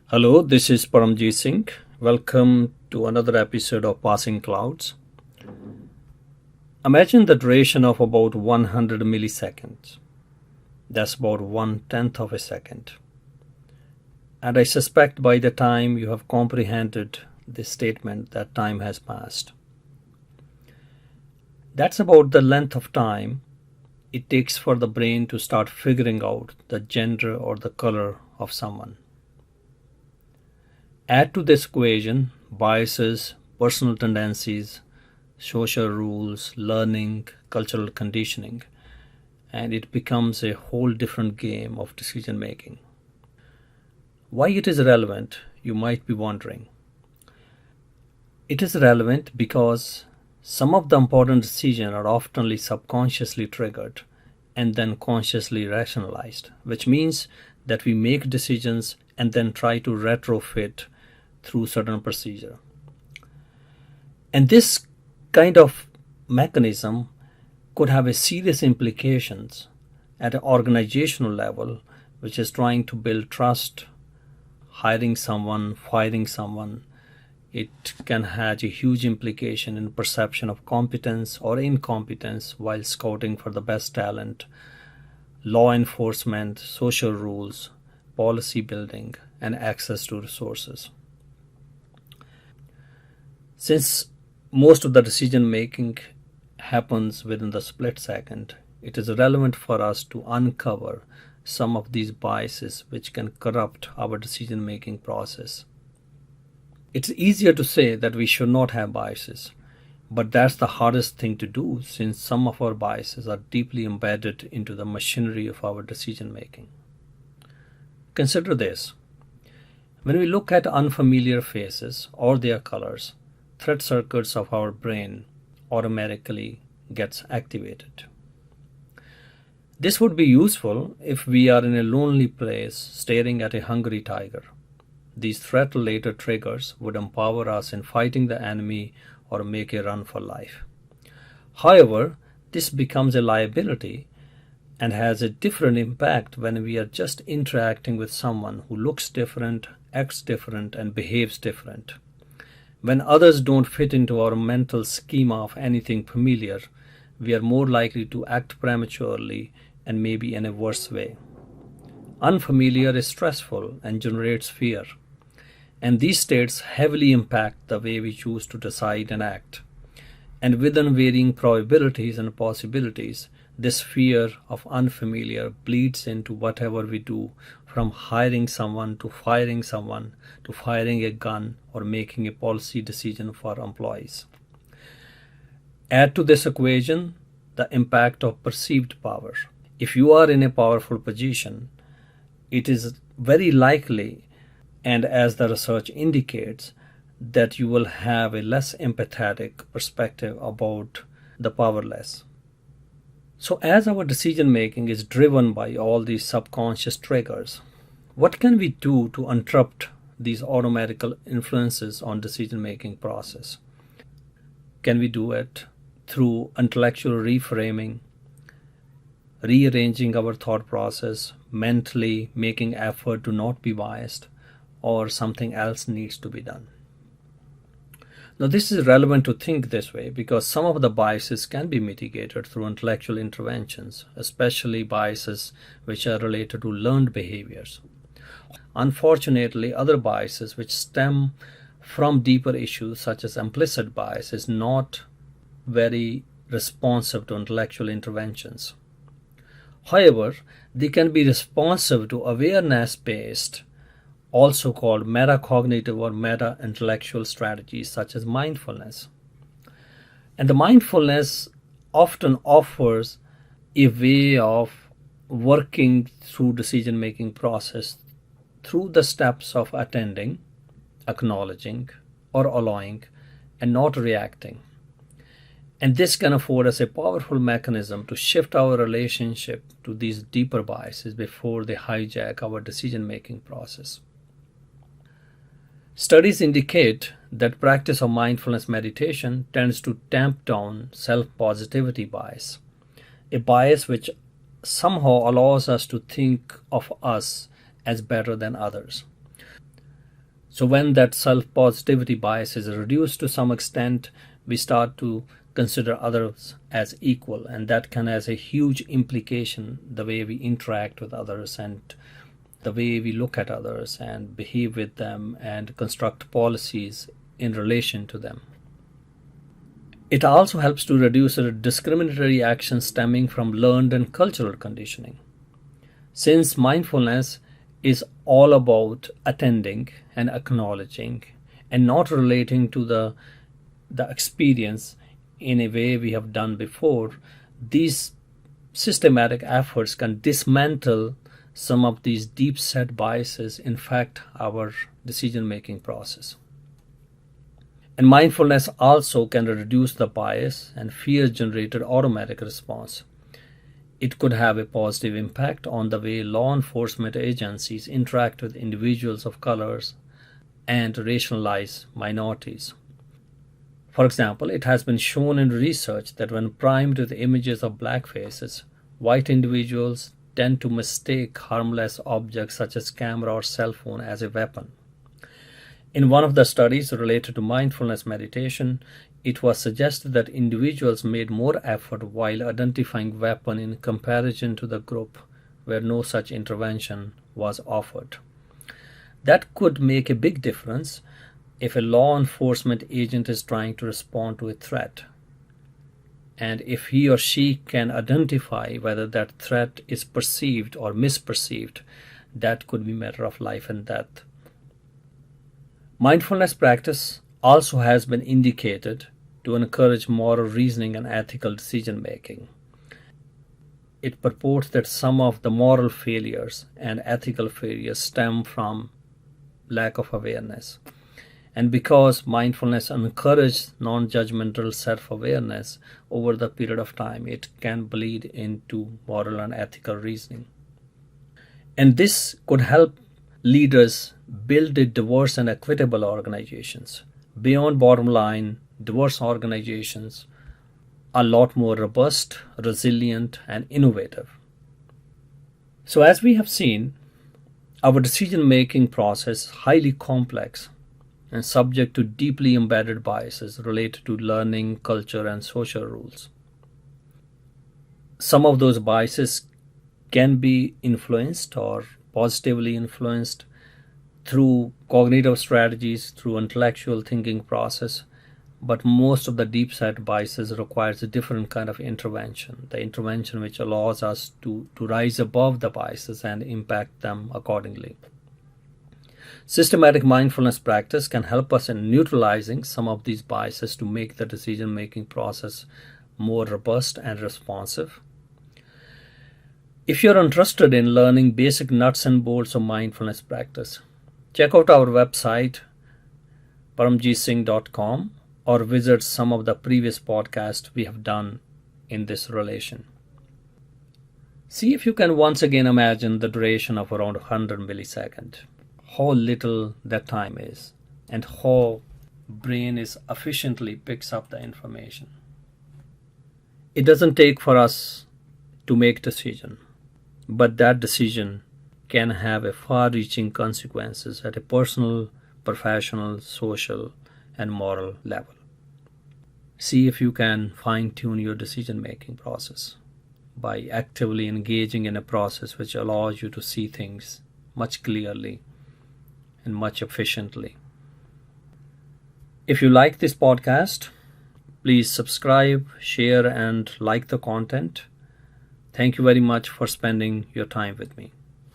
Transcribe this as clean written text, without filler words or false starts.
Hello, this is Paramjit Singh. Welcome to another episode of Passing Clouds. Imagine the duration of about 100 milliseconds. That's about 1/10 of a second. And I suspect by the time you have comprehended this statement that time has passed. That's about the length of time it takes for the brain to start figuring out the gender or the color of someone. Add to this equation biases, personal tendencies, social rules, learning, cultural conditioning, and it becomes a whole different game of decision making. Why it is relevant, you might be wondering. It is relevant because some of the important decisions are often subconsciously triggered and then consciously rationalized, which means that we make decisions and then try to retrofit through certain procedure. And this kind of mechanism could have a serious implications at an organizational level, which is trying to build trust, hiring someone, firing someone. It can have a huge implication in perception of competence or incompetence while scouting for the best talent, law enforcement, social rules, policy building, and access to resources. Since most of the decision making happens within the split second, it is relevant for us to uncover some of these biases which can corrupt our decision making process. It's easier to say that we should not have biases, but that's the hardest thing to do since some of our biases are deeply embedded into the machinery of our decision making. Consider this. When we look at unfamiliar faces or their colors, threat circuits of our brain automatically gets activated. This would be useful if we are in a lonely place staring at a hungry tiger. These threat-related triggers would empower us in fighting the enemy or make a run for life. However, this becomes a liability and has a different impact when we are just interacting with someone who looks different, acts different, and behaves different. When others don't fit into our mental schema of anything familiar, we are more likely to act prematurely and maybe in a worse way. Unfamiliar is stressful and generates fear, and these states heavily impact the way we choose to decide and act. And within varying probabilities and possibilities, this fear of unfamiliar bleeds into whatever we do, from hiring someone to firing a gun, or making a policy decision for employees. Add to this equation the impact of perceived power. If you are in a powerful position, it is very likely, and as the research indicates, that you will have a less empathetic perspective about the powerless. So as our decision making is driven by all these subconscious triggers, what can we do to interrupt these automatic influences on decision making process? Can we do it through intellectual reframing, rearranging our thought process, mentally making effort to not be biased, or something else needs to be done? Now, this is relevant to think this way because some of the biases can be mitigated through intellectual interventions, especially biases which are related to learned behaviors. Unfortunately, other biases which stem from deeper issues such as implicit bias is not very responsive to intellectual interventions. However, they can be responsive to awareness-based, also called metacognitive or meta-intellectual strategies such as mindfulness. And the mindfulness often offers a way of working through decision-making process through the steps of attending, acknowledging, or allowing, and not reacting. And this can afford us a powerful mechanism to shift our relationship to these deeper biases before they hijack our decision-making process. Studies indicate that practice of mindfulness meditation tends to tamp down self-positivity bias, a bias which somehow allows us to think of us as better than others. So when that self-positivity bias is reduced to some extent, we start to consider others as equal, and that can has a huge implication the way we interact with others and the way we look at others and behave with them and construct policies in relation to them. It also helps to reduce discriminatory actions stemming from learned and cultural conditioning. Since mindfulness is all about attending and acknowledging and not relating to the experience in a way we have done before, these systematic efforts can dismantle some of these deep set biases infect our decision making process. And mindfulness also can reduce the bias and fear generated automatic response. It could have a positive impact on the way law enforcement agencies interact with individuals of colors and racialized minorities. For example, it has been shown in research that when primed with images of black faces, white individuals tend to mistake harmless objects such as camera or cell phone as a weapon. In one of the studies related to mindfulness meditation, it was suggested that individuals made more effort while identifying weapon in comparison to the group where no such intervention was offered. That could make a big difference if a law enforcement agent is trying to respond to a threat, and if he or she can identify whether that threat is perceived or misperceived, that could be a matter of life and death. Mindfulness practice also has been indicated to encourage moral reasoning and ethical decision making. It purports that some of the moral failures and ethical failures stem from lack of awareness. And because mindfulness encourages non-judgmental self-awareness over the period of time, it can bleed into moral and ethical reasoning. And this could help leaders build diverse and equitable organizations. Beyond bottom line, diverse organizations are a lot more robust, resilient, and innovative. So as we have seen, our decision-making process is highly complex and subject to deeply embedded biases related to learning, culture, and social rules. Some of those biases can be influenced or positively influenced through cognitive strategies, through intellectual thinking process, but most of the deep set biases requires a different kind of intervention, the intervention which allows us to rise above the biases and impact them accordingly. Systematic mindfulness practice can help us in neutralizing some of these biases to make the decision-making process more robust and responsive. If you're interested in learning basic nuts and bolts of mindfulness practice, check out our website, paramjitsingh.com, or visit some of the previous podcasts we have done in this relation. See if you can once again imagine the duration of around 100 milliseconds. How little that time is and how brain is efficiently picks up the information. It doesn't take for us to make decision, but that decision can have a far-reaching consequences at a personal, professional, social, and moral level. See if you can fine-tune your decision-making process by actively engaging in a process which allows you to see things much clearly and much efficiently. If you like this podcast, please subscribe, share, and like the content. Thank you very much for spending your time with me.